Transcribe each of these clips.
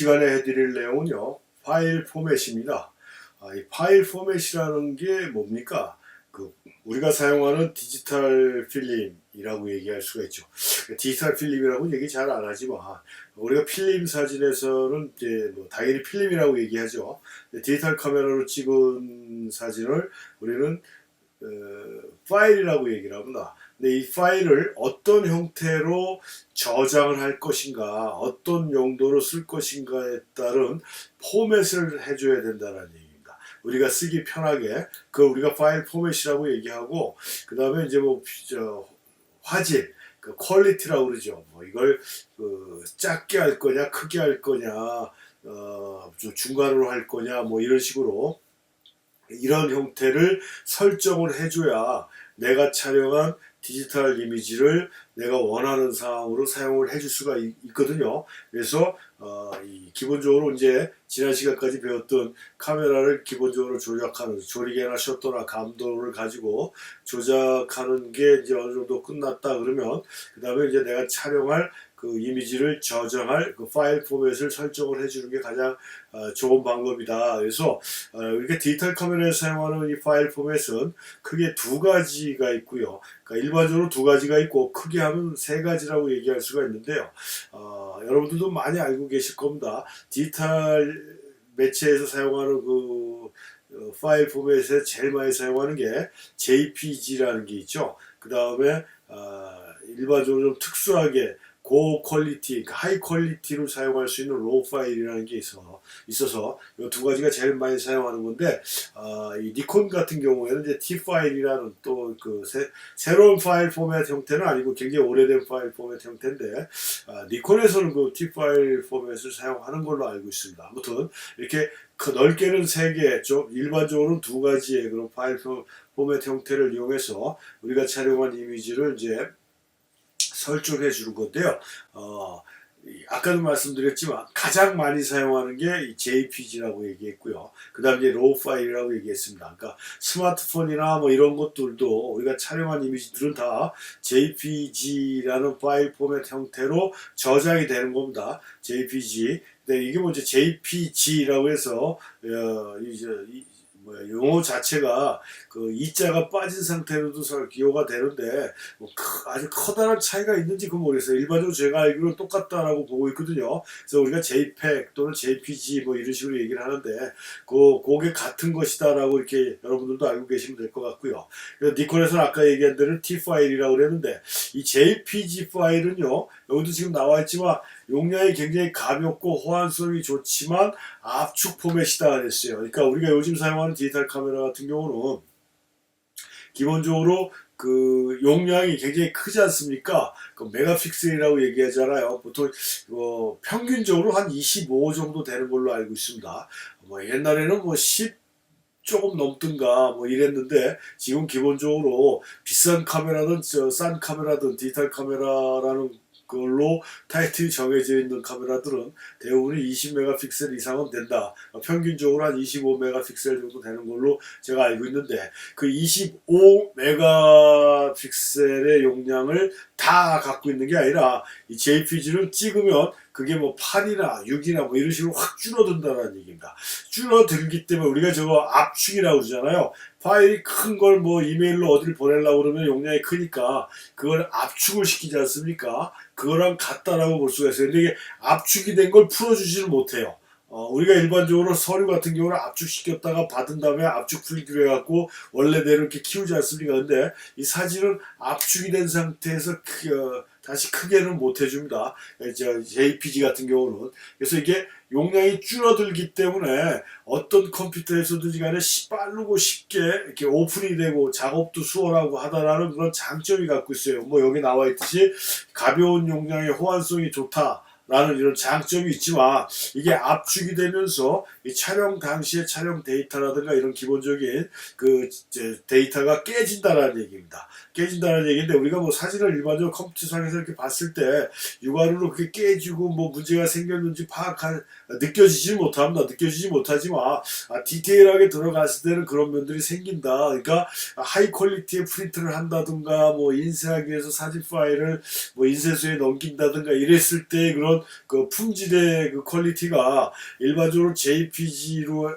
시간에 해드릴 내용은요, 파일 포맷입니다. 이 파일 포맷이라는 게 뭡니까? 우리가 사용하는 디지털 필름이라고 얘기할 수가 있죠. 디지털 필름이라고 얘기 잘 안 하지만, 우리가 필름 사진에서는 이제 당연히 필름이라고 얘기하죠. 디지털 카메라로 찍은 사진을 우리는 파일이라고 얘기를 합니다. 근데 이 파일을 어떤 형태로 저장을 할 것인가, 어떤 용도로 쓸 것인가에 따른 포맷을 해줘야 된다는 얘기입니다. 우리가 쓰기 편하게 우리가 파일 포맷이라고 얘기하고, 그 다음에 이제 화질, 퀄리티라고 그러죠. 이걸 작게 할 거냐, 크게 할 거냐, 중간으로 할 거냐, 이런 식으로 이런 형태를 설정을 해줘야 내가 촬영한 디지털 이미지를 내가 원하는 상황으로 사용을 해줄 수가 있거든요. 그래서 기본적으로 이제 지난 시간까지 배웠던 카메라를 기본적으로 조작하는 조리개나 셔터나 감도를 가지고 조작하는 게 이제 어느 정도 끝났다 그러면 그 다음에 이제 내가 촬영할 이미지를 저장할 파일 포맷을 설정을 해주는 게 가장 좋은 방법이다. 그래서 이렇게 디지털 카메라에 사용하는 이 파일 포맷은 크게 두 가지가 있고요. 그러니까 일반적으로 두 가지가 있고 크게 하면 세 가지라고 얘기할 수가 있는데요. 여러분들도 많이 알고 계실 겁니다. 디지털 매체에서 사용하는 파일 포맷에 제일 많이 사용하는 게 JPG라는 게 있죠. 그 다음에 일반적으로 좀 특수하게 고 퀄리티, 하이 퀄리티로 사용할 수 있는 로우 파일이라는 게 있어서 이 두 가지가 제일 많이 사용하는 건데, 이 니콘 같은 경우에는 이제 T 파일이라는 또 새로운 파일 포맷 형태는 아니고 굉장히 오래된 파일 포맷 형태인데, 니콘에서는 T 파일 포맷을 사용하는 걸로 알고 있습니다. 아무튼 이렇게 넓게는 세 개, 좀 일반적으로는 두 가지의 그런 파일 포맷 형태를 이용해서 우리가 촬영한 이미지를 이제 설정해 주는 건데요. 아까도 말씀드렸지만 가장 많이 사용하는 게 JPG라고 얘기했고요. 그 다음에 이제 로우 파일이라고 얘기했습니다. 그러니까 스마트폰이나 이런 것들도 우리가 촬영한 이미지들은 다 JPG라는 파일 포맷 형태로 저장이 되는 겁니다. JPG. 근데 이게 이제 JPG라고 해서 용어 자체가 이자가 빠진 상태로도 기호가 되는데 아주 커다란 차이가 있는지 모르겠어요. 일반적으로 제가 알기로는 똑같다라고 보고 있거든요. 그래서 우리가 JPEG 또는 JPG 이런 식으로 얘기를 하는데 그게 같은 것이다라고 이렇게 여러분들도 알고 계시면 될 것 같고요. 그래서 니콘에서는 아까 얘기한 대로 T 파일이라고 그랬는데 이 JPG 파일은요, 여기도 지금 나와 있지만 용량이 굉장히 가볍고 호환성이 좋지만 압축 포맷이다 그랬어요. 그러니까 우리가 요즘 사용하는 디지털 카메라 같은 경우는 기본적으로 용량이 굉장히 크지 않습니까? 메가픽셀이라고 얘기하잖아요. 보통 평균적으로 한 25 정도 되는 걸로 알고 있습니다. 옛날에는 10 조금 넘든가 이랬는데 지금 기본적으로 비싼 카메라든 싼 카메라든 디지털 카메라라는 걸로 타이틀이 정해져 있는 카메라들은 대부분이 20메가픽셀 이상은 된다. 평균적으로 한 25메가픽셀 정도 되는 걸로 제가 알고 있는데 25메가픽셀의 용량을 다 갖고 있는 게 아니라 이 JPG를 찍으면 그게 8이나 6이나 이런 식으로 확 줄어든다는 얘기입니다. 줄어들기 때문에 우리가 저거 압축이라고 그러잖아요. 파일이 큰 걸 이메일로 어디를 보내려고 그러면 용량이 크니까 그걸 압축을 시키지 않습니까? 그거랑 같다라고 볼 수가 있어요. 근데 이게 압축이 된 걸 풀어주지는 못해요. 우리가 일반적으로 서류 같은 경우는 압축시켰다가 받은 다음에 압축 풀기로 해갖고 원래대로 이렇게 키우지 않습니까? 근데 이 사진은 압축이 된 상태에서 다시 크게는 못 해줍니다. JPG 같은 경우는. 그래서 이게 용량이 줄어들기 때문에 어떤 컴퓨터에서든지 간에 빠르고 쉽게 이렇게 오픈이 되고 작업도 수월하고 하다라는 그런 장점이 갖고 있어요. 여기 나와 있듯이 가벼운 용량의 호환성이 좋다. 라는 이런 장점이 있지만 이게 압축이 되면서 이 촬영 당시의 촬영 데이터라든가 이런 기본적인 데이터가 깨진다라는 얘기입니다. 깨진다는 얘기인데 우리가 사진을 일반적으로 컴퓨터상에서 이렇게 봤을 때 육안으로 그게 깨지고 문제가 생겼는지 느껴지지 못합니다. 느껴지지 못하지만 디테일하게 들어갔을 때는 그런 면들이 생긴다. 그러니까 하이 퀄리티의 프린트를 한다든가 인쇄하기 위해서 사진 파일을 인쇄소에 넘긴다든가 이랬을 때 그런 이런 그 품질의 그 퀄리티가 일반적으로 JPG로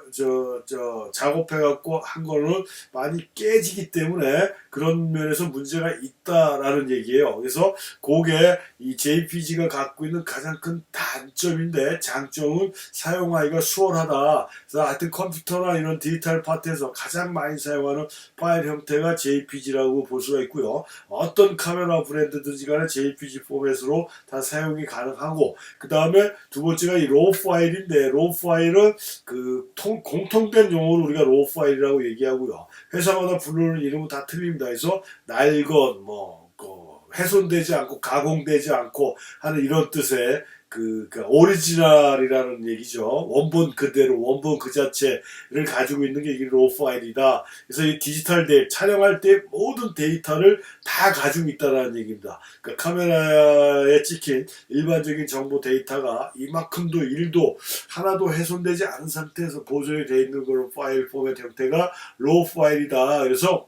작업해갖고 한 거는 많이 깨지기 때문에 그런 면에서 문제가 있다라는 얘기예요. 그래서 그게 이 JPG가 갖고 있는 가장 큰 단점인데 장점은 사용하기가 수월하다. 그래서 하여튼 컴퓨터나 이런 디지털 파트에서 가장 많이 사용하는 파일 형태가 JPG라고 볼 수가 있고요. 어떤 카메라 브랜드든지 간에 JPG 포맷으로 다 사용이 가능하고, 그 다음에 두 번째가 이 로우 파일인데, 로우 파일은 그 공통된 용어로 우리가 로우 파일이라고 얘기하고요. 회사마다 부르는 이름은 다 틀립니다. 그래서 낡은 훼손되지 않고 가공되지 않고 하는 이런 뜻의 그 오리지널이라는 얘기죠. 원본 그대로, 원본 그 자체를 가지고 있는 게 이게 로우 파일이다. 그래서 이 디지털 촬영할 때 모든 데이터를 다 가지고 있다는 얘기입니다. 그러니까 카메라에 찍힌 일반적인 정보 데이터가 이만큼도 1도 하나도 훼손되지 않은 상태에서 보존이 되어 있는 그런 파일 포맷 형태가 로우 파일이다. 그래서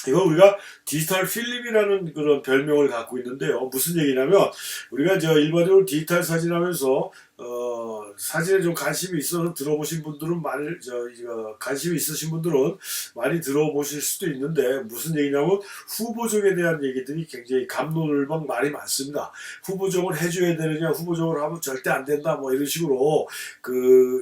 이거 우리가 디지털 필름이라는 그런 별명을 갖고 있는데요. 무슨 얘기냐면 우리가 일반적으로 디지털 사진 하면서 사진에 좀 관심이 있어서 들어보신 분들은 관심이 있으신 분들은 많이 들어보실 수도 있는데, 무슨 얘기냐면 후보정에 대한 얘기들이 굉장히 갑론을박 말이 많습니다. 후보정을 해줘야 되느냐, 후보정을 하면 절대 안 된다, 뭐 이런 식으로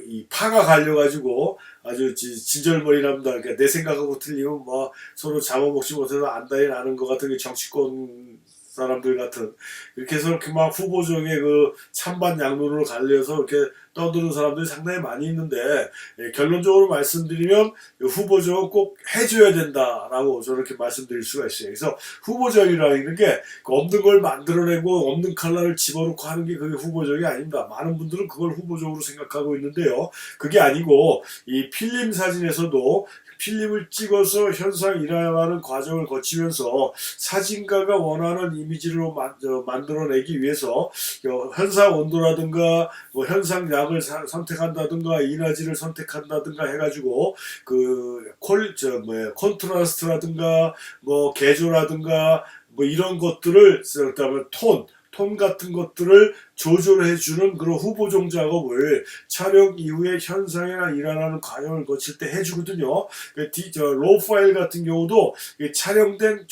이 파가 갈려가지고 아주 진절머리랍니다. 그러니까 내 생각하고 틀리면 뭐 서로 잡아먹지 못해서 안달이 나는 것 같은 게 정치권 사람들 같은, 이렇게 해서 이렇게 막 후보정에 그 찬반 양론으로 갈려서 이렇게 떠드는 사람들이 상당히 많이 있는데, 결론적으로 말씀드리면 후보정은 꼭 해줘야 된다라고 저렇게 말씀드릴 수가 있어요. 그래서 후보정이라는 게 없는 걸 만들어내고 없는 컬러를 집어넣고 하는 게 그게 후보정이 아닙니다. 많은 분들은 그걸 후보정으로 생각하고 있는데요. 그게 아니고 이 필름 사진에서도 필름을 찍어서 현상 일어나는 과정을 거치면서 사진가가 원하는 이미지로 만들어내기 위해서 현상 온도라든가 뭐 현상 양을 선택한다든가 이나지를 선택한다든가 해가지고 콘트라스트라든가 뭐 개조라든가 뭐 이런 것들을, 그다음에 톤 같은 것들을 조절해주는 그런 후보정 작업을 촬영 이후에 현상이나 일어나는 과정을 거칠 때 해주거든요. 로우 파일 같은 경우도 촬영된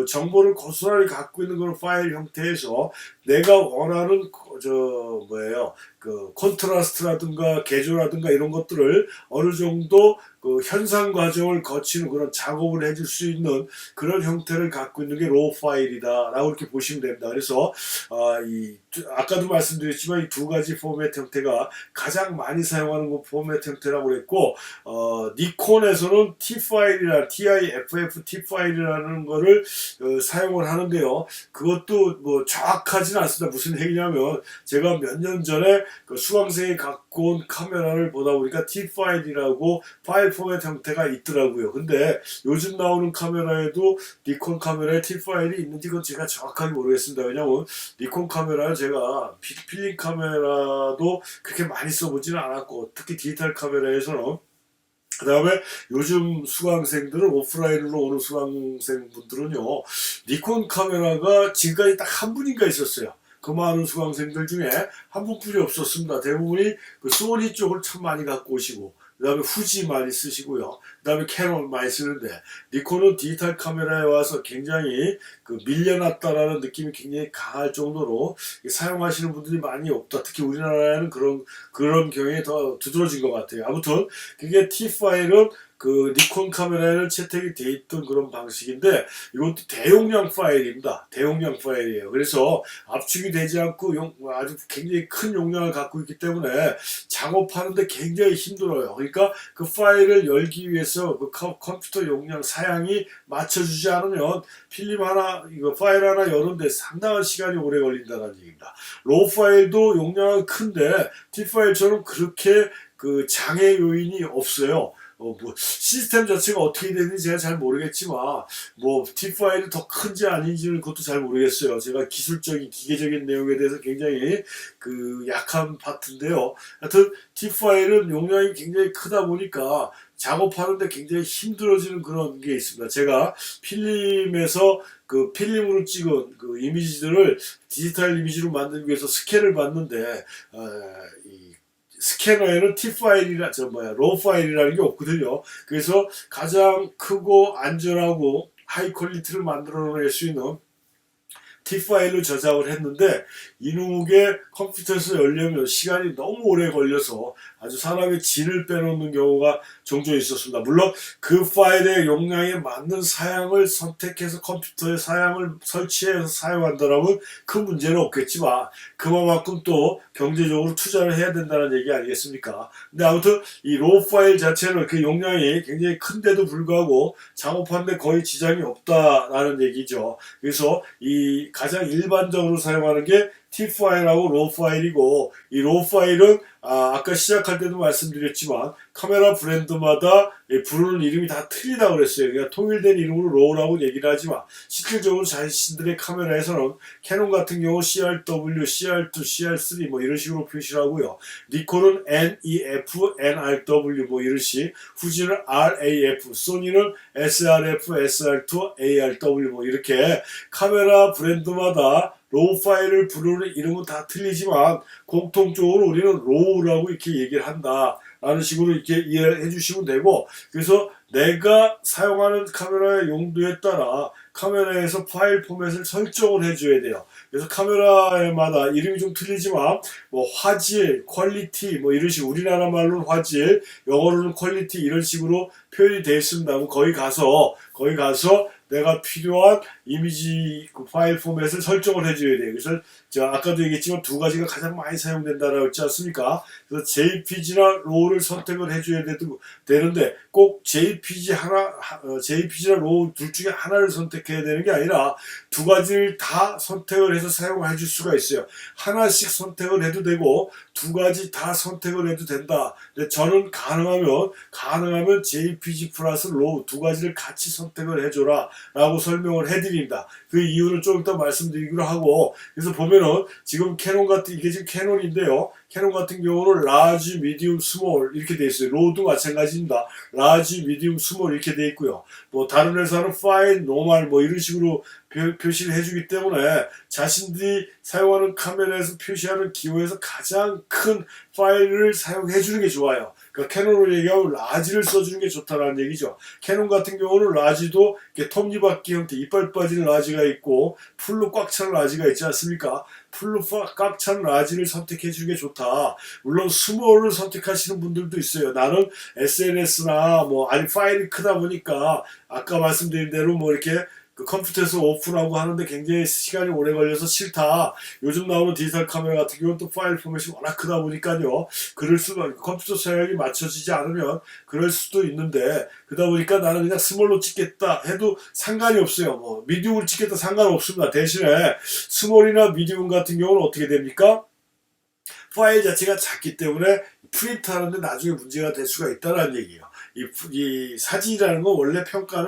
정보를 고스란히 갖고 있는 그런 파일 형태에서 내가 원하는 콘트라스트라든가 개조라든가 이런 것들을 어느 정도 그 현상 과정을 거치는 그런 작업을 해줄 수 있는 그런 형태를 갖고 있는 게 로우 파일이다라고 이렇게 보시면 됩니다. 그래서 아까도 말씀드렸지만 이 두 가지 포맷 형태가 가장 많이 사용하는 그 포맷 형태라고 그랬고, 니콘에서는 TIFF 파일이라는 거를 사용을 하는데요. 그것도 뭐 정확하지는 않습니다. 무슨 얘기냐면 제가 몇 년 전에 그 수강생이 갖고 온 카메라를 보다 보니까 T 파일이라고 파일 포맷 형태가 있더라고요. 근데 요즘 나오는 카메라에도 니콘 카메라에 T 파일이 있는지 그건 제가 정확하게 모르겠습니다. 왜냐면 니콘 카메라를 제가 필름 카메라도 그렇게 많이 써보지는 않았고, 특히 디지털 카메라에서는, 그 다음에 요즘 수강생들은 오프라인으로 오는 수강생분들은요, 니콘 카메라가 지금까지 딱 한 분인가 있었어요. 그 많은 수강생들 중에 한 분뿐이 없었습니다. 대부분이 그 소니 쪽을 참 많이 갖고 오시고, 그 다음에 후지 많이 쓰시고요. 그 다음에 캐논 많이 쓰는데, 니콘은 디지털 카메라에 와서 굉장히 밀려났다라는 느낌이 굉장히 강할 정도로 사용하시는 분들이 많이 없다. 특히 우리나라에는 그런 경향이 더 두드러진 것 같아요. 아무튼 그게 T 파일은 니콘 카메라에는 채택이 돼 있던 그런 방식인데, 이것도 대용량 파일입니다. 대용량 파일이에요. 그래서 압축이 되지 않고 아주 굉장히 큰 용량을 갖고 있기 때문에 작업하는데 굉장히 힘들어요. 그러니까 그 파일을 열기 위해서 그 컴퓨터 용량 사양이 맞춰주지 않으면 파일 하나 여는데 상당한 시간이 오래 걸린다는 얘기입니다. 로우 파일도 용량은 큰데 T 파일처럼 그렇게 장애 요인이 없어요. 시스템 자체가 어떻게 되는지 제가 잘 모르겠지만, T 파일이 더 큰지 아닌지는 그것도 잘 모르겠어요. 제가 기계적인 내용에 대해서 굉장히 약한 파트인데요. 하여튼 T 파일은 용량이 굉장히 크다 보니까 작업하는데 굉장히 힘들어지는 그런 게 있습니다. 제가 필름에서 그 필름으로 찍은 그 이미지들을 디지털 이미지로 만들기 위해서 스캔을 받는데 이 스캐너에는 T 파일이라 로우 파일이라는 게 없거든요. 그래서 가장 크고 안전하고 하이 퀄리티를 만들어낼 수 있는 T 파일로 저장을 했는데 이놈의 컴퓨터에서 열려면 시간이 너무 오래 걸려서 아주 사람의 진을 빼놓는 경우가 종종 있었습니다. 물론 그 파일의 용량에 맞는 사양을 선택해서 컴퓨터에 사양을 설치해서 사용한다면 큰 문제는 없겠지만 그만큼 또 경제적으로 투자를 해야 된다는 얘기 아니겠습니까? 근데 아무튼 이 로우 파일 자체는 그 용량이 굉장히 큰데도 불구하고 작업하는데 거의 지장이 없다라는 얘기죠. 그래서 이 가장 일반적으로 사용하는 게 T 파일하고 로우 파일이고 이 로우 파일은 아까 시작할 때도 말씀드렸지만 카메라 브랜드마다 부르는 이름이 다 틀리다고 그랬어요. 그러니까 통일된 이름으로 로우라고 얘기를 하지만 실질적으로 자신들의 카메라에서는 캐논 같은 경우 CRW, CR2, CR3 뭐 이런 식으로 표시를 하고요. 니콘은 NEF, NRW 뭐 이런 식, 후지는 RAF, 소니는 SRF, SR2, ARW 뭐 이렇게 카메라 브랜드마다 로우 파일을 부르는 이름은 다 틀리지만 공통적으로 우리는 로우라고 이렇게 얘기를 한다 라는 식으로 이렇게 이해해 주시면 되고, 그래서 내가 사용하는 카메라의 용도에 따라 카메라에서 파일 포맷을 설정을 해줘야 돼요. 그래서 카메라마다 이름이 좀 틀리지만 뭐 화질, 퀄리티 뭐 이런 식, 우리나라 말로는 화질, 영어로는 퀄리티 이런 식으로 표현이 되어 있습니다. 그럼 거기 가서 내가 필요한 이미지 그 파일 포맷을 설정을 해줘야 돼요. 그래서 제가 아까도 얘기했지만 두 가지가 가장 많이 사용된다라고 했지 않습니까? 그래서 JPG나 RAW를 선택을 해줘야 되는데 꼭 JPG나 RAW 둘 중에 하나를 선택해야 되는 게 아니라 두 가지를 다 선택을 해서 사용을 해줄 수가 있어요. 하나씩 선택을 해도 되고 두 가지 다 선택을 해도 된다. 근데 저는 가능하면 JPG 플러스 RAW 두 가지를 같이 선택을 해줘라 라고 설명을 해드립니다. 그 이유를 좀 이따 말씀드리기로 하고, 그래서 보면은 지금 이게 지금 캐논인데요. 캐논 같은 경우는 라지, 미디움, 스몰 이렇게 돼 있어요. 로우도 마찬가지입니다. 라지, 미디움, 스몰 이렇게 돼 있고요. 뭐 다른 회사는 파인, 노멀 뭐 이런 식으로 표시를 해주기 때문에 자신들이 사용하는 카메라에서 표시하는 기호에서 가장 큰 파일을 사용해 주는 게 좋아요. 그러니까 캐논으로 얘기하면 라지를 써주는 게 좋다라는 얘기죠. 캐논 같은 경우는 라지도 이렇게 톱니바퀴 형태, 이빨 빠진 라지가 있고 풀로 꽉 찬 라지가 있지 않습니까? 풀로 꽉 찬 라지를 선택해 주는 게 좋다. 물론 스몰을 선택하시는 분들도 있어요. 나는 SNS나 아니 파일이 크다 보니까 아까 말씀드린 대로 이렇게 그 컴퓨터에서 오픈하고 하는데 굉장히 시간이 오래 걸려서 싫다. 요즘 나오는 디지털 카메라 같은 경우는 또 파일 포맷이 워낙 크다 보니까요. 컴퓨터 사양이 맞춰지지 않으면 그럴 수도 있는데, 그러다 보니까 나는 그냥 스몰로 찍겠다 해도 상관이 없어요. 미디움을 찍겠다 상관없습니다. 대신에 스몰이나 미디움 같은 경우는 어떻게 됩니까? 파일 자체가 작기 때문에 프린트하는데 나중에 문제가 될 수가 있다는 얘기예요. 이 사진이라는 건 원래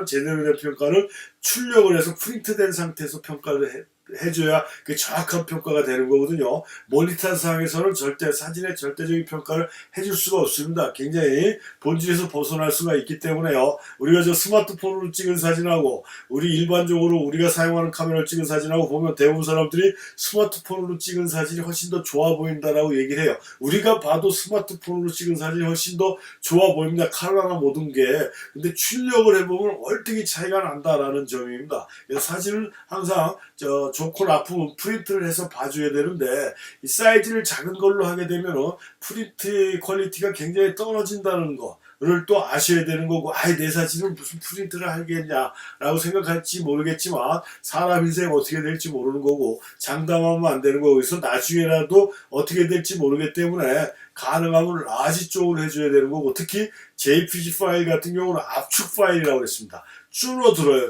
제대로 된 평가는 출력을 해서 프린트된 상태에서 평가를 해줘야 그 정확한 평가가 되는 거거든요. 모니터 상에서는 사진의 절대적인 평가를 해줄 수가 없습니다. 굉장히 본질에서 벗어날 수가 있기 때문에요. 우리가 스마트폰으로 찍은 사진하고 일반적으로 우리가 사용하는 카메라를 찍은 사진하고 보면 대부분 사람들이 스마트폰으로 찍은 사진이 훨씬 더 좋아 보인다라고 얘기를 해요. 우리가 봐도 스마트폰으로 찍은 사진이 훨씬 더 좋아 보입니다. 카메라나 모든 게. 근데 출력을 해보면 월등히 차이가 난다라는 점입니다. 그래서 사진은 항상 좋고 나쁘면 프린트를 해서 봐줘야 되는데 이 사이즈를 작은 걸로 하게 되면 프린트 퀄리티가 굉장히 떨어진다는 거를 또 아셔야 되는 거고, 내 사진은 무슨 프린트를 하겠냐라고 생각할지 모르겠지만 사람 인생 어떻게 될지 모르는 거고 장담하면 안 되는 거고, 그래서 나중에라도 어떻게 될지 모르기 때문에 가능하면 라지 쪽으로 해줘야 되는 거고, 특히 JPG 파일 같은 경우는 압축 파일이라고 했습니다.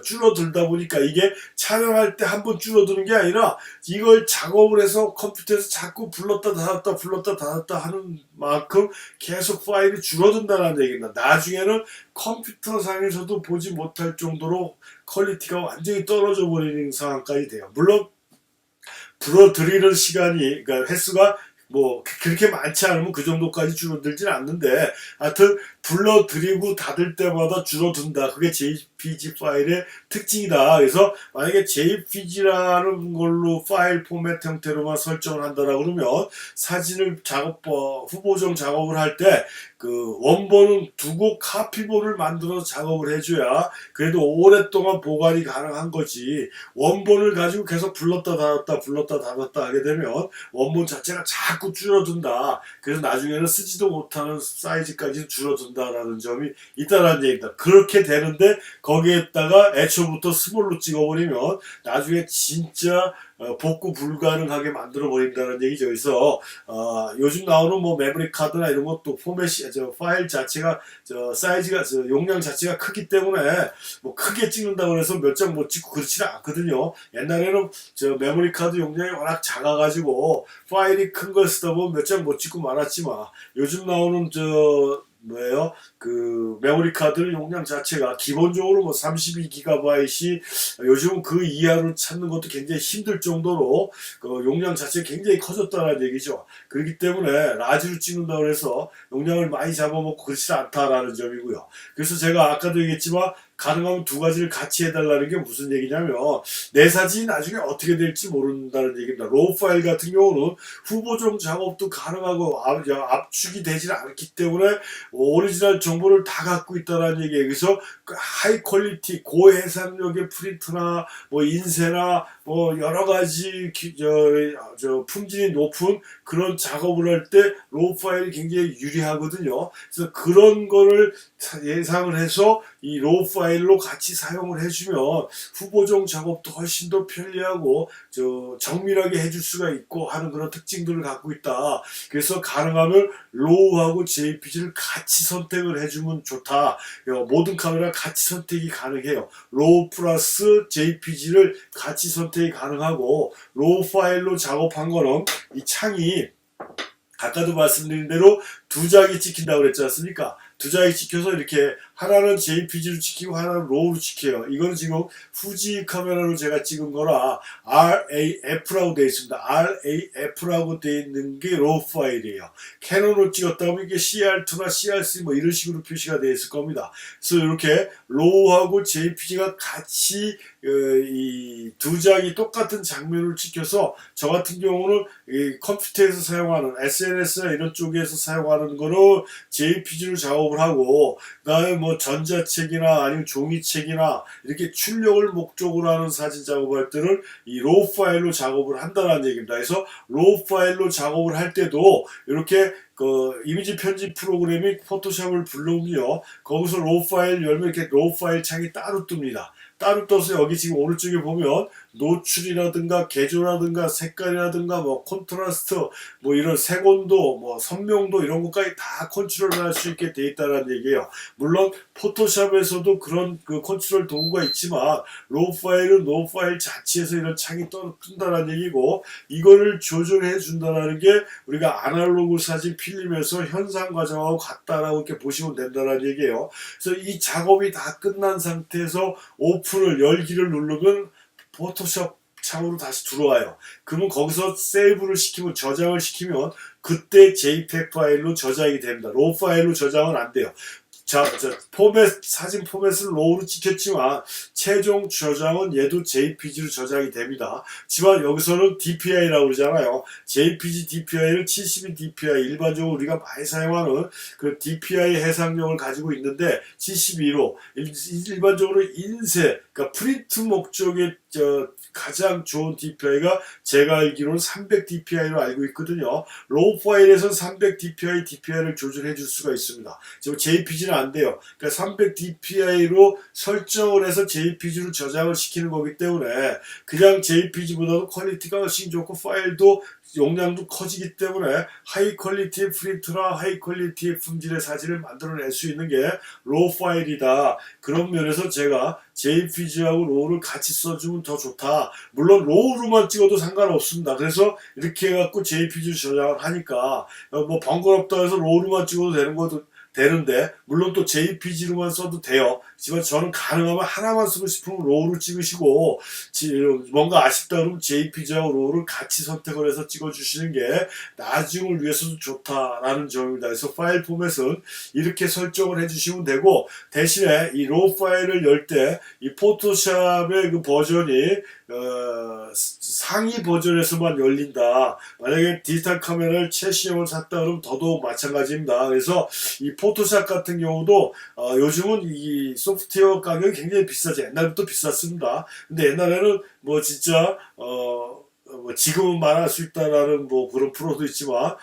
줄어들다 보니까 이게 촬영할 때 한번 줄어드는 게 아니라 이걸 작업을 해서 컴퓨터에서 자꾸 불렀다 닫았다 하는 만큼 계속 파일이 줄어든다는 얘기입니다. 나중에는 컴퓨터상에서도 보지 못할 정도로 퀄리티가 완전히 떨어져 버리는 상황까지 돼요. 물론 불어들이는 시간이, 그러니까 횟수가 뭐 그렇게 많지 않으면 그 정도까지 줄어들진 않는데 하여튼 불러들이고 닫을 때마다 줄어든다. 그게 JPG 파일의 특징이다. 그래서 만약에 JPG라는 걸로 파일 포맷 형태로만 설정을 한다라고 그러면 사진을 후보정 작업을 할 때 그 원본은 두고 카피본을 만들어서 작업을 해줘야 그래도 오랫동안 보관이 가능한 거지. 원본을 가지고 계속 불렀다 닫았다 하게 되면 원본 자체가 자꾸 줄어든다. 그래서 나중에는 쓰지도 못하는 사이즈까지 줄어든다라는 점이 있다는 얘기입니다. 그렇게 되는데 거기에다가 애초부터 스몰로 찍어버리면 나중에 진짜 복구 불가능하게 만들어 버린다는 얘기죠. 그래서 요즘 나오는 뭐 메모리 카드나 이런 것도 포맷이 파일 자체가 사이즈가 용량 자체가 크기 때문에 뭐 크게 찍는다고 해서 몇 장 못 찍고 그렇지는 않거든요. 옛날에는 메모리 카드 용량이 워낙 작아가지고 파일이 큰 걸 쓰다 보면 몇 장 못 찍고 말았지만 요즘 나오는 뭐예요? 그 메모리 카드 용량 자체가 기본적으로 뭐 32GB이 요즘 그 이하로 찾는 것도 굉장히 힘들 정도로 그 용량 자체가 굉장히 커졌다는 얘기죠. 그렇기 때문에 라지로 찍는다고 해서 용량을 많이 잡아먹고 그렇지 않다라는 점이고요. 그래서 제가 아까도 얘기했지만 가능하면 두 가지를 같이 해달라는 게 무슨 얘기냐면 내 사진이 나중에 어떻게 될지 모른다는 얘기입니다. 로우 파일 같은 경우는 후보정 작업도 가능하고 압축이 되지 않기 때문에 오리지널 정보를 다 갖고 있다는 얘기예요. 그래서 하이 퀄리티 고해상력의 프린트나 뭐 인쇄나 뭐 여러 가지 품질이 높은 그런 작업을 할 때 로우 파일이 굉장히 유리하거든요. 그래서 그런 거를 예상을 해서 이 로우 파일로 같이 사용을 해주면 후보정 작업도 훨씬 더 편리하고 정밀하게 해줄 수가 있고 하는 그런 특징들을 갖고 있다. 그래서 가능하면 로우하고 JPG를 같이 선택을 해주면 좋다. 모든 카메라 같이 선택이 가능해요. 로우 플러스 JPG를 같이 선택이 가능하고 로우 파일로 작업한 거는 이 창이 아까도 말씀드린 대로 두 장이 찍힌다고 그랬지 않습니까? 두 장이 찍혀서 이렇게 하나는 JPG로 찍히고 하나는 로우로 찍혀요. 이거는 지금 후지 카메라로 제가 찍은 거라 RAF라고 되어 있습니다. RAF라고 되어 있는 게 로우 파일이에요. 캐논으로 찍었다 보면 이게 CR2나 CR3 뭐 이런 식으로 표시가 되어 있을 겁니다. 그래서 이렇게 로우하고 JPG가 같이 이 두 장이 똑같은 장면을 찍혀서 저 같은 경우는 이 컴퓨터에서 사용하는 SNS나 이런 쪽에서 사용하는 거는 JPG로 작업을 하고 그다음에 뭐 전자책이나 아니면 종이책이나 이렇게 출력을 목적으로 하는 사진 작업할 때는 이 로우 파일로 작업을 한다는 얘기입니다. 그래서 로우 파일로 작업을 할 때도 이렇게 그 이미지 편집 프로그램이 포토샵을 불러오면요. 거기서 로우 파일 열면 이렇게 로우 파일 창이 따로 뜹니다. 따로 떠서 여기 지금 오른쪽에 보면 노출이라든가 개조라든가 색깔이라든가 뭐 콘트라스트 뭐 이런 색온도 뭐 선명도 이런 것까지 다 컨트롤을 할 수 있게 돼 있다는 얘기예요. 물론 포토샵에서도 그런 그 컨트롤 도구가 있지만 로우 파일은 로우 파일 자체에서 이런 창이 뜬다는 얘기고 이거를 조절해 준다는 게 우리가 아날로그 사진 필름에서 현상 과정하고 같다라고 이렇게 보시면 된다는 얘기예요. 그래서 이 작업이 다 끝난 상태에서 오픈을 열기를 누르면 포토샵 창으로 다시 들어와요. 그러면 거기서 세이브를 시키면 저장을 시키면 그때 JPEG 파일로 저장이 됩니다. 로우 파일로 저장은 안 돼요. 사진 포맷을 로우로 찍혔지만 최종 저장은 얘도 JPG로 저장이 됩니다. 하지만 여기서는 DPI라고 그러잖아요. JPG DPI를 72 DPI 일반적으로 우리가 많이 사용하는 그 DPI 해상력을 가지고 있는데 72로 일반적으로 인쇄 그러니까 프린트 목적의 가장 좋은 DPI가 제가 알기로는 300 DPI로 알고 있거든요. 로우 파일에서 300 DPI를 조절해 줄 수가 있습니다. 지금 JPG는 안 돼요. 그러니까 300 DPI로 설정을 해서 JPG로 저장을 시키는 거기 때문에 그냥 JPG보다도 퀄리티가 훨씬 좋고 파일도 용량도 커지기 때문에 하이 퀄리티의 프린트나 하이 퀄리티의 품질의 사진을 만들어낼 수 있는 게 로우 파일이다. 그런 면에서 제가 JPG하고 로우를 같이 써주면 더 좋다. 물론 로우로만 찍어도 상관없습니다. 그래서 이렇게 해갖고 JPG로 저장을 하니까 뭐 번거롭다 해서 로우로만 찍어도 되는데, 물론 또 JPG로만 써도 돼요. 하지만 저는 가능하면 하나만 쓰고 싶으면 로우로 찍으시고, 뭔가 아쉽다 그러면 JPG하고 로우를 같이 선택을 해서 찍어주시는 게 나중을 위해서도 좋다라는 점입니다. 그래서 파일 포맷은 이렇게 설정을 해주시면 되고, 대신에 이 로우 파일을 열 때 이 포토샵의 그 버전이 상위 버전에서만 열린다. 만약에 디지털 카메라를 최신형을 샀다 그러면 더더욱 마찬가지입니다. 그래서 이 포토샵 같은 경우도 요즘은 이 소프트웨어 가격이 굉장히 비싸죠. 옛날부터 비쌌습니다. 근데 옛날에는 뭐 진짜 뭐 지금은 말할 수 있다라는 뭐 그런 프로도 있지만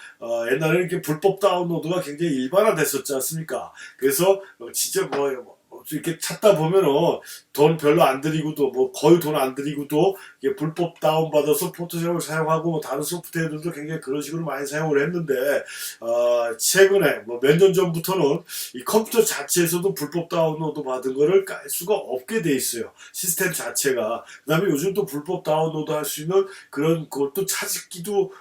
옛날에는 이렇게 불법 다운로드가 굉장히 일반화됐었지 않습니까? 그래서 진짜 뭐 이렇게 찾다 보면은 돈 별로 안 들이고도 뭐 거의 돈 안 들이고도 불법 다운 받아서 포토샵을 사용하고 뭐 다른 소프트웨어들도 굉장히 그런 식으로 많이 사용을 했는데 최근에 뭐 몇 년 전부터는 이 컴퓨터 자체에서도 불법 다운로드 받은 거를 깔 수가 없게 돼 있어요. 시스템 자체가. 그다음에 요즘 또 불법 다운로드 할 수 있는 그런 것도 찾기도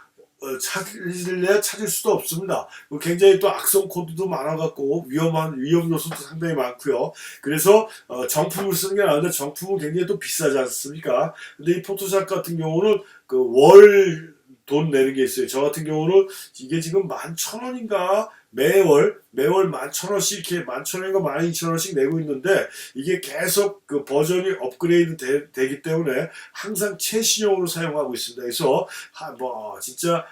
찾을래야 찾을 수도 없습니다. 굉장히 또 악성 코드도 많아갖고 위험 요소도 상당히 많고요. 그래서 정품을 쓰는 게 나은데 정품은 굉장히 또 비싸지 않습니까? 근데 이 포토샵 같은 경우는 그 월 돈 내는 게 있어요. 저 같은 경우는 이게 지금 11,000원인가 매월 11,000원씩 이렇게 11,000원인가 12,000원씩 내고 있는데 이게 계속 그 버전이 업그레이드 되기 때문에 항상 최신형으로 사용하고 있습니다. 그래서 뭐 진짜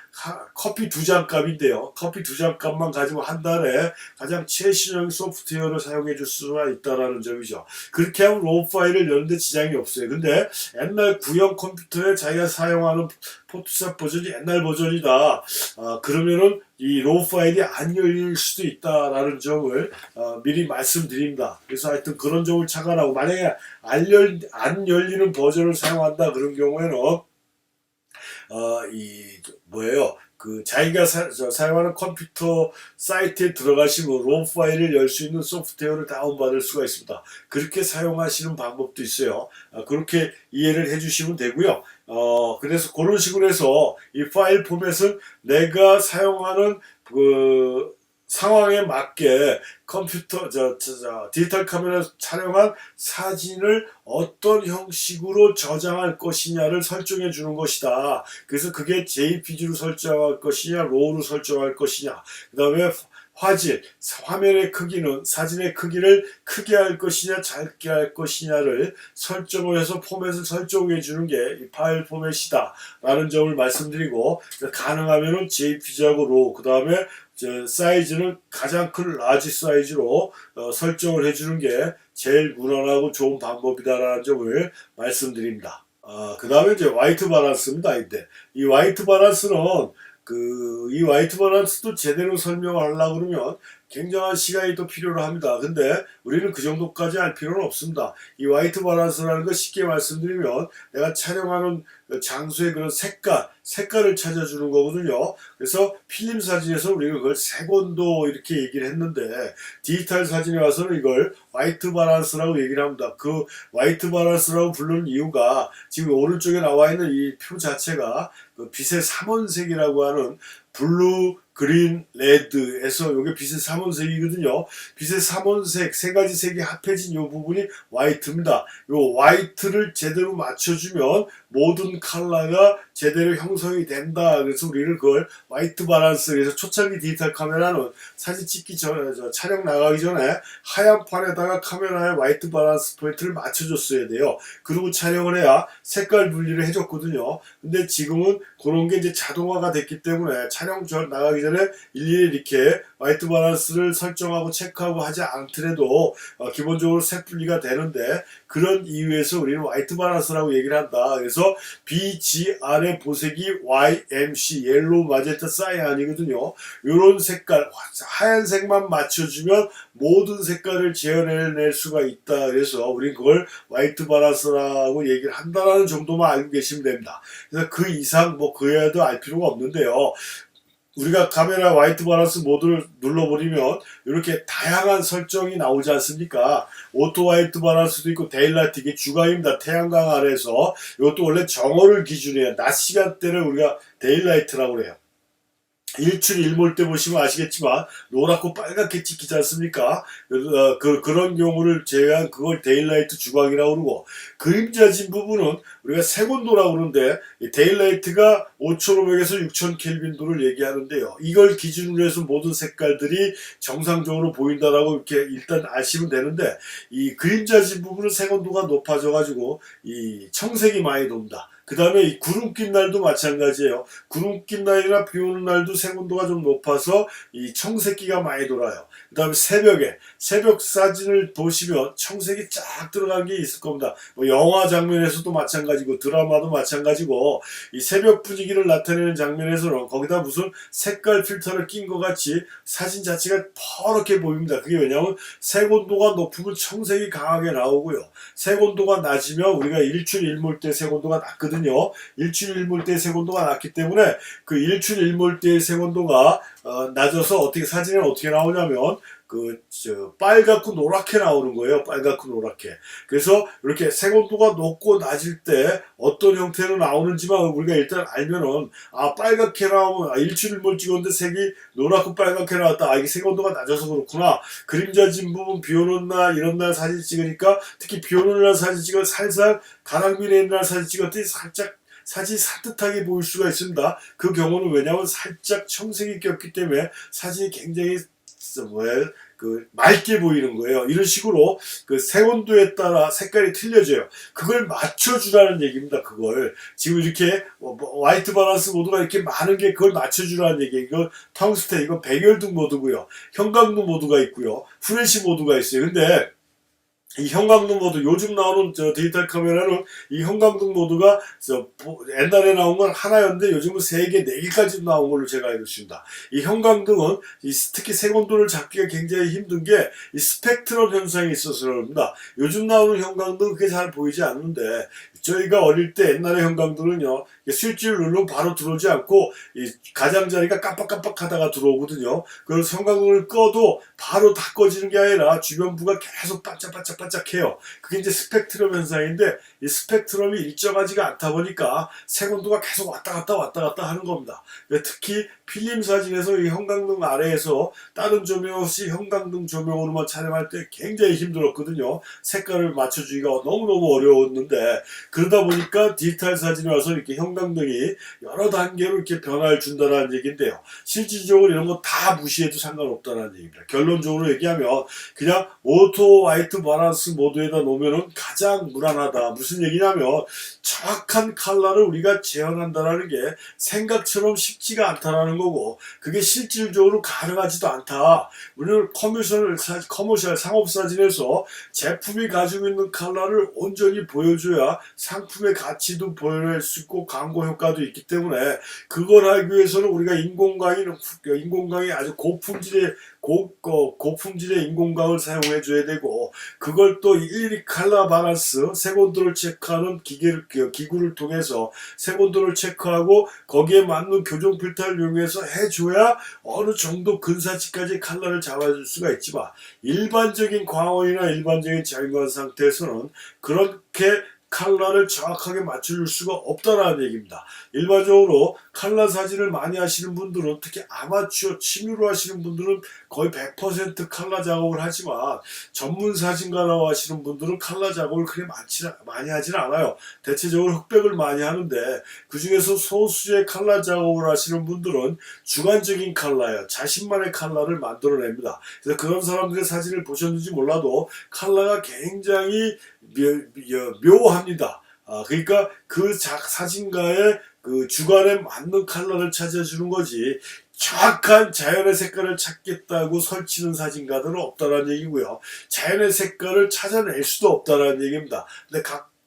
커피 2잔 값인데요. 커피 2잔 값만 가지고 한 달에 가장 최신형 소프트웨어를 사용해 줄 수가 있다라는 점이죠. 그렇게 하면 로우 파일을 여는데 지장이 없어요. 근데 옛날 구형 컴퓨터에 자기가 사용하는 포토샵 버전이 옛날 버전이다. 그러면은 이 로우 파일이 안 열릴 수도 있다라는 점을 미리 말씀드립니다. 그래서 하여튼 그런 점을 착안하고 만약에 안 열리는 버전을 사용한다 그런 경우에는 그 자기가 사용하는 컴퓨터 사이트에 들어가시면 로우 파일을 열 수 있는 소프트웨어를 다운받을 수가 있습니다. 그렇게 사용하시는 방법도 있어요. 그렇게 이해를 해주시면 되고요. 그래서 그런 식으로 해서 이 파일 포맷은 내가 사용하는 그 상황에 맞게 컴퓨터 디지털 카메라 촬영한 사진을 어떤 형식으로 저장할 것이냐를 설정해 주는 것이다. 그래서 그게 JPG로 설정할 것이냐 로우로 설정할 것이냐 그 다음에 화질, 화면의 크기는 사진의 크기를 크게 할 것이냐 작게 할 것이냐를 설정을 해서 포맷을 설정해 주는 게 이 파일 포맷이다 라는 점을 말씀드리고 가능하면은 JPG하고 로우 그 다음에 사이즈는 가장 큰 라지 사이즈로 설정을 해주는 게 제일 무난하고 좋은 방법이다라는 점을 말씀드립니다. 그 다음에 이제 화이트 바란스입니다. 이 화이트 바란스는 이 화이트 바란스도 제대로 설명하려고 그러면 굉장한 시간이 또 필요로 합니다. 근데 우리는 그 정도까지 할 필요는 없습니다. 이 화이트 바란스라는 거 쉽게 말씀드리면 내가 촬영하는 장소의 그런 색깔을 찾아주는 거거든요. 그래서 필름 사진에서 우리가 그걸 색온도 이렇게 얘기를 했는데 디지털 사진에 와서는 이걸 화이트 바란스라고 얘기를 합니다. 그 화이트 바란스라고 부르는 이유가 지금 오른쪽에 나와 있는 이 표 자체가 그 빛의 삼원색이라고 하는 블루, 그린, 레드에서 이게 빛의 삼원색이거든요. 빛의 삼원색 세 가지 색이 합해진 이 부분이 화이트입니다. 이 화이트를 제대로 맞춰주면 모든 컬러가 제대로 형성이 된다. 그래서 우리는 그걸 화이트 바란스. 그래서 초창기 디지털 카메라는 사진 찍기 전에 촬영 나가기 전에 하얀 판에다가 카메라에 화이트 바란스 포인트를 맞춰줬어야 돼요. 그리고 촬영을 해야 색깔 분리를 해줬거든요. 근데 지금은 그런 게 이제 자동화가 됐기 때문에 촬영 나가기 전에 일일이 이렇게 화이트 바란스를 설정하고 체크하고 하지 않더라도 기본적으로 색 분리가 되는데 그런 이유에서 우리는 화이트 바란스라고 얘기를 한다. 그래서 BGR의 보색이 YMC, 옐로우, 마젠타, 사이안이거든요. 이런 색깔, 하얀색만 맞춰주면 모든 색깔을 재현해낼 수가 있다. 그래서 우리는 그걸 화이트 바란스라고 얘기를 한다는 정도만 알고 계시면 됩니다. 그래서 그 이상 그 외에도 알 필요가 없는데요. 우리가 카메라 화이트 바란스 모드를 눌러버리면 이렇게 다양한 설정이 나오지 않습니까? 오토 화이트 바란스도 있고 데일라이트 이게 주간입니다. 태양광 아래에서 이것도 원래 정오를 기준으로 해요. 낮 시간대를 우리가 데일라이트라고 해요. 일출일몰 때 보시면 아시겠지만 노랗고 빨갛게 찍히지 않습니까? 그런 경우를 제외한 그걸 데일라이트 주광이라고 그러고, 그림자진 부분은 우리가 색온도라고 그러는데 이 데일라이트가 5500에서 6000 켈빈도를 얘기하는데요. 이걸 기준으로 해서 모든 색깔들이 정상적으로 보인다라고 이렇게 일단 아시면 되는데, 이 그림자진 부분은 색온도가 높아져 가지고 이 청색이 많이 돕니다. 그 다음에 이 구름 낀 날도 마찬가지예요. 구름 낀 날이나 비 오는 날도 색온도가 좀 높아서 이 청색기가 많이 돌아요. 그 다음에 새벽 사진을 보시면 청색이 쫙 들어간 게 있을 겁니다. 뭐 영화 장면에서도 마찬가지고 드라마도 마찬가지고, 이 새벽 분위기를 나타내는 장면에서는 거기다 무슨 색깔 필터를 낀 것 같이 사진 자체가 퍼렇게 보입니다. 그게 왜냐하면 색온도가 높으면 청색이 강하게 나오고요. 색온도가 낮으면 우리가 일출일몰 때 색온도가 낮거든요. 일출일몰 때 색온도가 낮기 때문에 그 일출일몰 때 색온도가 낮아서 어떻게 사진에 어떻게 나오냐면 빨갛고 노랗게 나오는 거예요. 빨갛고 노랗게. 그래서 이렇게 색온도가 높고 낮을 때 어떤 형태로 나오는지만 우리가 일단 알면은, 빨갛게 나오면 일출일몰 찍었는데 색이 노랗고 빨갛게 나왔다. 이게 색온도가 낮아서 그렇구나. 그림자진 부분 비 오는 날 이런 날 사진 찍으니까, 특히 비 오는 날 사진 찍어 살살 가랑비 내는 날 사진 찍었더니 살짝 사진이 산뜻하게 보일 수가 있습니다. 그 경우는 왜냐하면 살짝 청색이 꼈기 때문에 사진이 굉장히 맑게 보이는 거예요. 이런 식으로 그 색온도에 따라 색깔이 틀려져요. 그걸 맞춰주라는 얘기입니다. 그걸 지금 이렇게 화이트 밸런스 모드가 이렇게 많은 게 그걸 맞춰주라는 얘기예요. 이거 텅스텐, 이거 백열등 모드고요, 형광등 모드가 있고요, 후레쉬 모드가 있어요. 근데 이 형광등 모드, 요즘 나오는 디지털 카메라는 이 형광등 모드가 옛날에 나온 건 하나였는데 요즘은 3개, 4개까지 나온 걸로 제가 알고 있습니다. 이 형광등은 특히 색온도를 잡기가 굉장히 힘든 게 이 스펙트럼 현상이 있어서 그럽니다. 요즘 나오는 형광등은 그게 잘 보이지 않는데, 저희가 어릴 때 옛날의 형광등은요, 스위치를 누르면 바로 들어오지 않고 이 가장자리가 깜빡깜빡하다가 들어오거든요. 그래서 형광등을 꺼도 바로 다 꺼지는 게 아니라 주변부가 계속 반짝반짝반짝해요. 그게 이제 스펙트럼 현상인데, 이 스펙트럼이 일정하지가 않다 보니까 색온도가 계속 왔다 갔다 하는 겁니다. 특히 필름 사진에서 이 형광등 아래에서 다른 조명 없이 형광등 조명으로만 촬영할 때 굉장히 힘들었거든요. 색깔을 맞춰주기가 너무너무 어려웠는데, 그러다 보니까 디지털 사진에 와서 이렇게 형광등이 여러 단계로 이렇게 변화를 준다는 얘기인데요. 실질적으로 이런 거 다 무시해도 상관없다는 얘기입니다. 결론적으로 얘기하면 그냥 오토 화이트 밸런스 모드에다 놓으면 가장 무난하다. 무슨 얘기냐면 정확한 컬러를 우리가 재현한다는 게 생각처럼 쉽지가 않다라는 거고, 그게 실질적으로 가능하지도 않다. 우리는 커머셜 상업사진에서 제품이 가지고 있는 컬러를 온전히 보여줘야 상품의 가치도 보여낼 수 있고 광고 효과도 있기 때문에, 그걸 하기 위해서는 우리가 인공광이 아주 고품질의 인공광을 사용해 줘야 되고, 그걸 또 일일이 컬러 밸런스, 색온도를 체크하는 기구를 통해서 색온도를 체크하고 거기에 맞는 교정 필터를 이용해서 해줘야 어느 정도 근사치까지 컬러를 잡아줄 수가 있지만, 일반적인 광원이나 일반적인 자연광 상태에서는 그렇게 컬러를 정확하게 맞춰줄 수가 없다는 얘기입니다. 일반적으로 컬러 사진을 많이 하시는 분들은, 특히 아마추어 취미로 하시는 분들은 거의 100% 컬러 작업을 하지만, 전문 사진가라고 하시는 분들은 컬러 작업을 그렇게 많이 하지는 않아요. 대체적으로 흑백을 많이 하는데, 그 중에서 소수의 컬러 작업을 하시는 분들은 주관적인 컬러예요. 자신만의 컬러를 만들어냅니다. 그래서 그런 사람들의 사진을 보셨는지 몰라도 컬러가 굉장히 묘합니다. 그러니까 그 사진가의 그 주관에 맞는 컬러를 찾아주는 거지, 정확한 자연의 색깔을 찾겠다고 설치는 사진가들은 없다는 얘기고요. 자연의 색깔을 찾아낼 수도 없다는 얘기입니다. 근데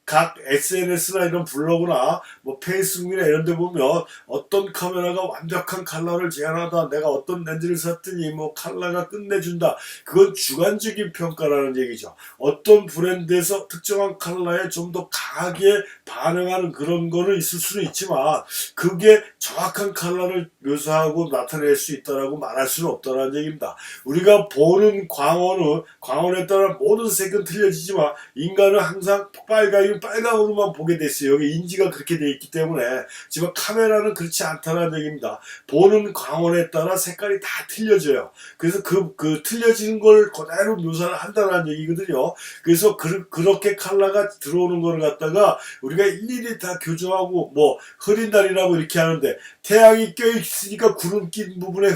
각 SNS나 이런 블로그나 뭐 페이스북이나 이런 데 보면 어떤 카메라가 완벽한 컬러를 제안하다, 내가 어떤 렌즈를 샀더니 뭐 컬러가 끝내준다, 그건 주관적인 평가라는 얘기죠. 어떤 브랜드에서 특정한 컬러에 좀 더 강하게 반응하는 그런 거는 있을 수는 있지만 그게 정확한 컬러를 묘사하고 나타낼 수 있다라고 말할 수는 없다는 얘기입니다. 우리가 보는 광원에 따라 모든 색은 틀려지지만 인간은 항상 빨강이면 빨강으로만 보게 됐어요. 여기 인지가 그렇게 돼 있기 때문에. 지금 카메라는 그렇지 않다는 얘기입니다. 보는 광원에 따라 색깔이 다 틀려져요. 그래서 그 틀려지는 걸 그대로 묘사를 한다는 얘기거든요. 그래서 그렇게 컬러가 들어오는 걸 갖다가 우리가 일일이 다 교정하고 뭐 흐린 달이라고 이렇게 하는데 태양이 껴있으니까 구름 낀 부분에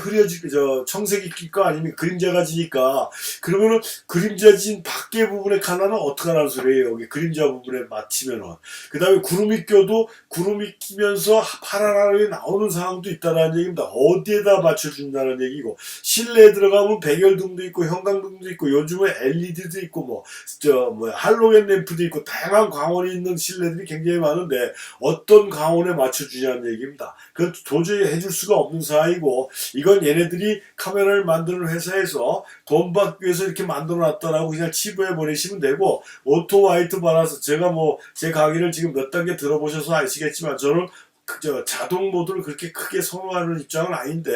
청색이 낄 거 아니면 그림자가 지니까 그러면은 그림자 진 밖에 부분의 컬러는 어떡하라는 소리예요. 여기 그림자 부분에 맞추면은. 그 다음에 구름이 껴도 구름이 끼면서 파란 하늘이 나오는 상황도 있다는 얘기입니다. 어디에다 맞춰준다는 얘기고 실내에 들어가면 백열등도 있고 형광등도 있고 요즘에 LED도 있고 할로겐 램프도 있고 다양한 광원이 있는 실내들이 굉장히 많은데 어떤 광원에 맞춰주냐는 얘기입니다. 그건 도저히 해줄 수가 없는 사항이고 이건 얘네들이 카메라를 만드는 회사에서 돈 받기 위해서 이렇게 만들어 놨다라고 그냥 치부해 버리시면 되고 오토 화이트 밸런스 제가 제 강의를 지금 몇 단계 들어보셔서 아시겠지만 저는 자동 모드를 그렇게 크게 선호하는 입장은 아닌데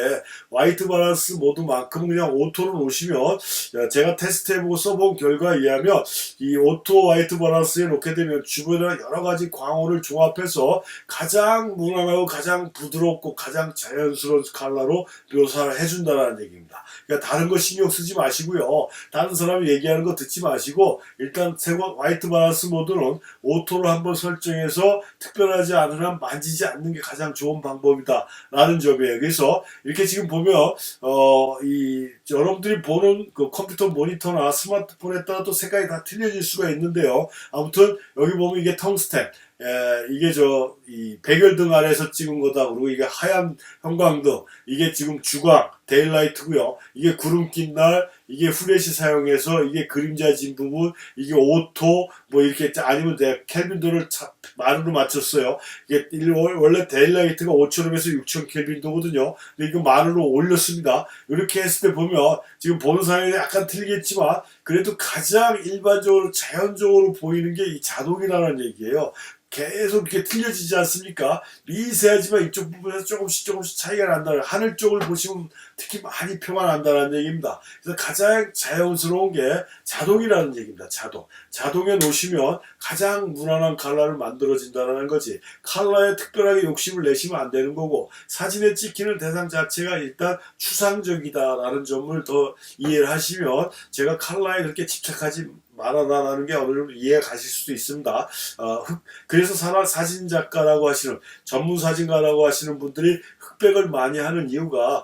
화이트 밸런스 모드만큼 그냥 오토로 놓으시면 제가 테스트해보고 써본 결과에 의하면 이 오토 화이트 밸런스에 놓게 되면 주변에 여러가지 광원을 종합해서 가장 무난하고 가장 부드럽고 가장 자연스러운 컬러로 묘사를 해준다는 얘기입니다. 그러니까 다른 거 신경 쓰지 마시고요. 다른 사람이 얘기하는 거 듣지 마시고 일단 화이트 밸런스 모드는 오토로 한번 설정해서 특별하지 않은 한 만지지 않는 게 가장 좋은 방법이다 라는 점이에요. 그래서 이렇게 지금 보면 여러분들이 보는 그 컴퓨터 모니터나 스마트폰에 따라 또 색깔이 다 틀려질 수가 있는데요. 아무튼 여기 보면 이게 텅스텐 이게 이 백열등 아래에서 찍은 거다. 그리고 이게 하얀 형광등, 이게 지금 주광, 데일라이트고요. 이게 구름 낀 날, 이게 후레쉬 사용해서 이게 그림자 진 부분, 이게 오토, 이렇게 아니면 켈빈도를 만으로 맞췄어요. 이게 원래 데일라이트가 5,000에서 6,000 켈빈도거든요. 근데 이거 만으로 올렸습니다. 이렇게 했을 때 보면 지금 보는 사람이 약간 틀리겠지만 그래도 가장 일반적으로 자연적으로 보이는 게 이 자동이라는 얘기예요. 계속 이렇게 틀려지지 않습니까? 미세하지만 이쪽 부분에서 조금씩 차이가 난다는, 하늘 쪽을 보시면 특히 많이 표가 난다는 얘기입니다. 그래서 가장 자연스러운 게 자동이라는 얘기입니다. 자동에 놓으시면 가장 무난한 컬러를 만들어진다는 거지. 컬러에 특별하게 욕심을 내시면 안 되는 거고 사진에 찍히는 대상 자체가 일단 추상적이다라는 점을 더 이해를 하시면 제가 컬러에 그렇게 집착하지 말아라라는 게 어느 정도 이해가 가실 수도 있습니다. 그래서 사진 작가라고 하시는 전문 사진가라고 하시는 분들이 흑백을 많이 하는 이유가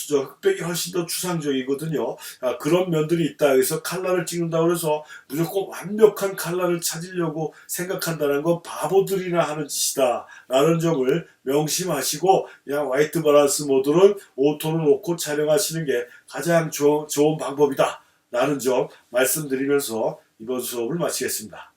흑백이 훨씬 더 추상적이거든요. 그런 면들이 있다. 그래서 컬러를 찍는다고 해서 무조건 완벽한 컬러를 찾으려고 생각한다는 건 바보들이나 하는 짓이다 라는 점을 명심하시고 그냥 화이트 밸런스 모드는 오토로 놓고 촬영하시는 게 가장 좋은 방법이다 라는 점 말씀드리면서 이번 수업을 마치겠습니다.